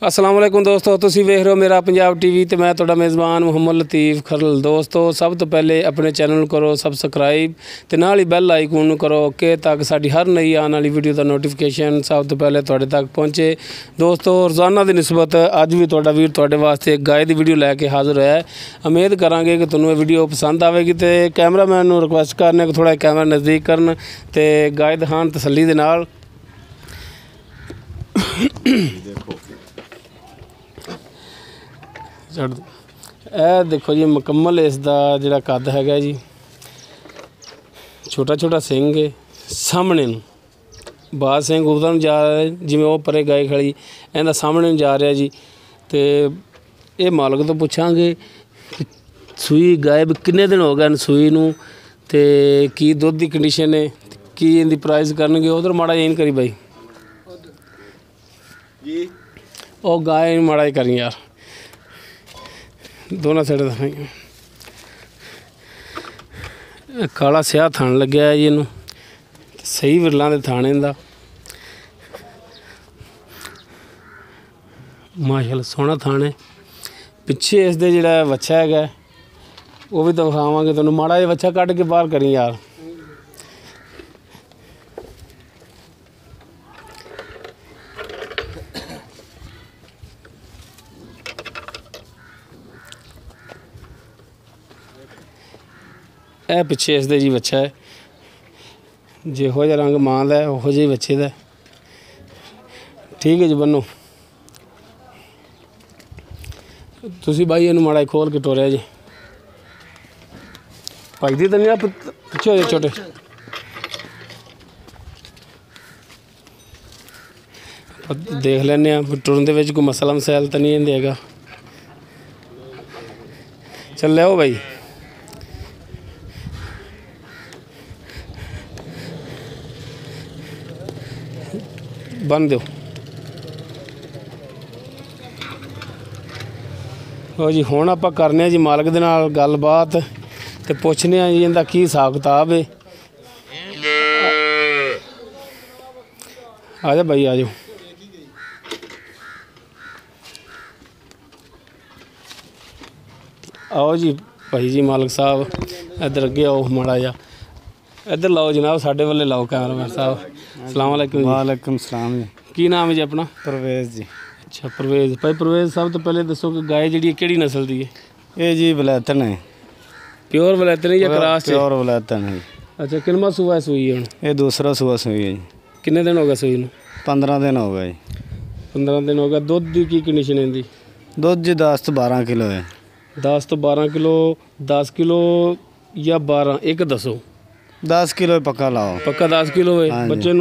अस्सलाम वालेकुम दोस्तों, तुसीं वेख रहे हो मेरा पंजाब टीवी ते मैं तुहाडा मेज़बान मुहम्मद लतीफ़ खरल। दोस्तों सब तो पहले अपने चैनल नूं करो सबसक्राइब ते नाल ही बैल आइकन नूं करो ओके, ताकि साडी हर नई आने वाली वीडियो का नोटिफिकेशन सब तो पहले तुहाडे तक पहुँचे। दोस्तों रोज़ाना की निस्बत अज भी तुहाडा वीर तुहाडे वास्ते एक गाय की वीडियो लैके हाज़र होया है। उम्मीद करांगे कि तुहानूं वीडियो पसंद आवेगी। तो कैमरामैन नूं रिक्वेस्ट करने कि थोड़ा कैमरा नज़दीक करन ते गाय दिखाण तसल्ली दे नाल। ए देखो जी मुकम्मल इसका जिहड़ा कद हैगा जी, छोटा छोटा सिंह है सामने बाद सिंह उधर जा रहा है, जिवें वो परे गाय खड़ी इहदा सामने जा रहा जी। तो ये मालक तो पुछांगे सूई गाय किन्ने दिन हो गए सूई नूं ते की दुध की कंडीशन है, की इहदी प्राइस करनगे। उधर माड़ा जिहा करी बाई जी, ओ गाय माड़ा ही करी यार, दोनों साइड दिखाई। काला स्याह थान लग्या है जी, इनू सही विरलों के थाने का माशाअल्लाह सोहना थान है। पिछे इसके जिहड़ा बच्चा है वो भी दिखावांगे तुहानूं। माड़ा जिहा बच्चा कढ़ के बाहर करी यार। ए पिछे इसके जी बच्चा है, जिहो जिहा रंग मां का उहो जिहा बच्चे का। ठीक है जी बनो तुसीं बाई इहनूं माड़ा खोल के टोरिया जी। भजदी तो नहीं पिछे हो जाए छोटे। देख लैने टुरन दे विच कोई मसला मसैल तो नहीं हैगा। चल लिओ भाई बन दो। हो जी हुण आपां करने जी मालक दे नाल गलबात ते पुछने जी इहदा की हिसाब किताब है। आ जा भाई आ जाओ। आओ जी भाई जी मालक साहब इधर अगे आओ माड़ा जा, इधर लाओ जनाब साढ़े वाले लाओ कैमरामैन साहब। अस्सलाम वालेकुम। वालेकुम सलाम जी। की नाम है जी अपना? परवेज़ जी। अच्छा परवेज़ भाई। परवेज़ सब तो पहले दसो कि गाय जी किहड़ी नस्ल की है? ये जी वलैतन है। प्योर वलैतन या क्रॉस? प्योर वलैतन है। अच्छा कितना सूआ सूई है? ये दूसरा सूआ सूई है जी। कितने दिन हो गए सूई नूं? 15 दिन हो गए जी। 15 दिन हो गए। दुध की कंडीशन है इहदी? दुध जी 10 तो 12 किलो है। 10 तो 12 किलो। 10 किलो या 12 एक दसो। 10 किलो पक्का लाओ। पक्का 10 किलो है। बच्चे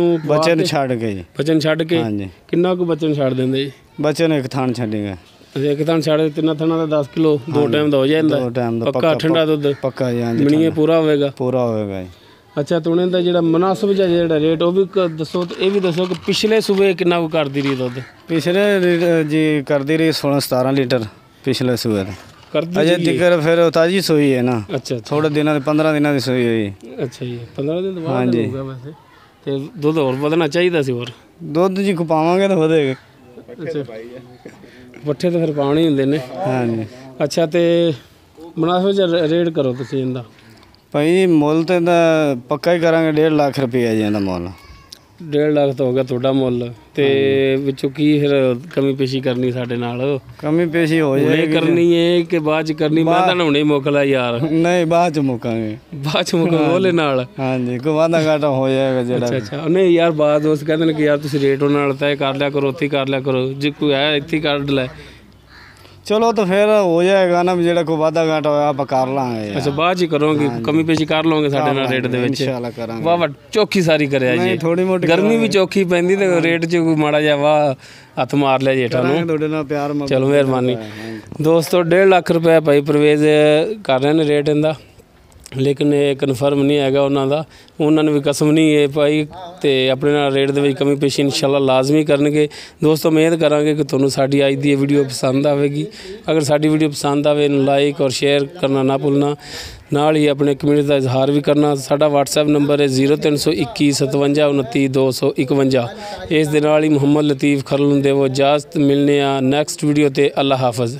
ने छड़ के जी। बच्चे छड़ के? हाँ जी। किन्ना को बच्चे छड़ देंगे जी? बच्चे ने एक थान छड़ेगा। अच्छा एक थान छड़ तिना थाना का 10 किलो दो टाइम का हो जाता? दो टाइम दा पक्का ठंडा दुध? पक्का जी। हाँ जी मणिए पूरा होगा? पूरा होगा जी। अच्छा तो उन्हें जो मुनासिब जो रेट वो भी दसो। तो ये भी दसो कि पिछले सूबे कितना को करती रही दुध? पिछले जी करती रही 16-17 लीटर पिछले सूबे करती अजय तिकर फिर ताजी सूई है ना। अच्छा थोड़े दिनों 15 दिनों की सूई है। अच्छा जी 15 दिन बाद होगा वैसे। तो दुध और ਵਧਣਾ ਚਾਹੀਦਾ ਸੀ ਹੋਰ? ਦੁੱਧ ਜੀ ਕੋ ਪਾਵਾਂਗੇ ਤਾਂ ਵਧੇਗਾ। ਅੱਛਾ ਪੱਠੇ ਤਾਂ ਫਿਰ ਪਾਉਣੇ ਹੁੰਦੇ ਨੇ। ਹਾਂਜੀ। ਅੱਛਾ ਤੇ ਮੁਨਾਸਿਬ ਜਿਹਾ ਰੇਟ ਕਰੋ ਤੁਸੀਂ ਇਹਦਾ। ਭਾਈ ਮੁੱਲ ਤੇ ਦਾ ਪੱਕਾ ਹੀ ਕਰਾਂਗੇ 1.5 ਲੱਖ ਰੁਪਏ ਜੀ ਇਹਦਾ ਮੁੱਲ। 1.5 ਲੱਖ ਤਾਂ ਹੋ ਗਿਆ ਤੁਹਾਡਾ ਮੁੱਲ ਤੇ ਵਿੱਚੋਂ ਕੀ ਫਿਰ ਕਮੀ ਪੇਸ਼ੀ ਕਰਨੀ ਸਾਡੇ ਨਾਲ? ਕਮੀ ਪੇਸ਼ੀ ਹੋ ਜਾਏਗੀ। ਕਰਨੀ ਹੈ ਕਿ ਬਾਅਦ ਚ ਕਰਨੀ? ਮੈਂ ਤਾਂ ਹੁਣੇ ਮੁੱਕ ਲਾ ਯਾਰ। ਨਹੀਂ ਬਾਅਦ ਚ ਮੁੱਕਾਂਗੇ। ਬਾਅਦ ਚ ਮੁੱਕਾਂਗੇ ਉਹਲੇ ਨਾਲ? ਹਾਂਜੀ ਕੋਈ ਵਾਧਾ ਘਾਟਾ ਹੋ ਜਾਏਗਾ ਜਿਹੜਾ। ਅੱਛਾ ਅੱਛਾ ਨਹੀਂ ਯਾਰ ਬਾਅਦ ਦੋਸਤ ਕਹਿੰਦੇ ਨੇ ਕਿ ਯਾਰ ਤੁਸੀਂ ਰੇਟ ਉਹਨਾਂ ਨਾਲ ਤੈਅ ਕਰ ਲਿਆ ਕਰੋ, ਉੱਥੇ ਕਰ ਲਿਆ ਕਰੋ, ਜੇ ਕੋਈ ਹੈ ਇੱਥੇ ਕੱਢ ਲੈ। ਚਲੋ ਤਾਂ ਫਿਰ ਹੋ ਜਾਏਗਾ ਨਾ, ਜਿਹੜਾ ਕੋਈ ਵਾਧਾ ਘਾਟਾ ਹੋਇਆ ਆਪਾਂ ਕਰ ਲਾਂਗੇ। ਅੱਛਾ ਬਾਅਦ ਚ ਕਰੋਗੇ ਕਮੀ ਪੇਸ਼ੀ ਕਰ ਲਓਗੇ ਸਾਡੇ ਨਾਲ ਰੇਟ ਦੇ ਵਿੱਚ? ਇਨਸ਼ਾਅੱਲਾ ਕਰਾਂਗੇ। ਵਾਹ ਵਾਹ ਚੌਖੀ ਸਾਰੀ ਕਰਿਆ ਜੀ। ਥੋੜੀ ਮੋਟੀ ਗਰਮੀ ਵੀ ਚੌਖੀ ਪੈਂਦੀ ਤੇ ਰੇਟ ਚ ਕੋਈ ਮਾੜਾ ਜਿਹਾ ਵਾਹ ਹੱਥ ਮਾਰ ਲਿਆ ਜੇਠਾਂ ਨੂੰ। ਤੁਹਾਡੇ ਨਾਲ ਪਿਆਰ। ਚਲੋ ਮਿਹਰਬਾਨੀ ਦੋਸਤੋ। 1.5 ਲੱਖ ਰੁਪਏ ਭਾਈ परवेज़ कर रहे हैं रेट इनका। लेकिन ये कन्फर्म नहीं है उन्होंने उन्होंने भी कसम नहीं है पाई तो अपने नाल रेट दे कमी पेशी इंशाअल्लाह लाजमी करनगे। दोस्तों उम्मीद करांगे कि तुहानूं साडी अज दी वीडियो पसंद आएगी। अगर साडी वीडियो पसंद आए लाइक और शेयर करना ना भूलना। ਨਾਲ ਹੀ ਆਪਣੇ ਕਮਿਊਨਿਟੀ ਦਾ ਇਜ਼ਹਾਰ ਵੀ ਕਰਨਾ। ਸਾਡਾ WhatsApp ਨੰਬਰ ਹੈ 0321 57 29 251। ਇਸ ਦੇ ਨਾਲ ਹੀ ਮੁਹੰਮਦ ਲਤੀਫ ਖਰਲ ਨੂੰ ਦੇਵੋ ਇਜਾਜ਼ਤ। ਮਿਲਨੇ ਆ ਨੈਕਸਟ ਵੀਡੀਓ ਤੇ। ਅੱਲਾ ਹਾਫਿਜ਼।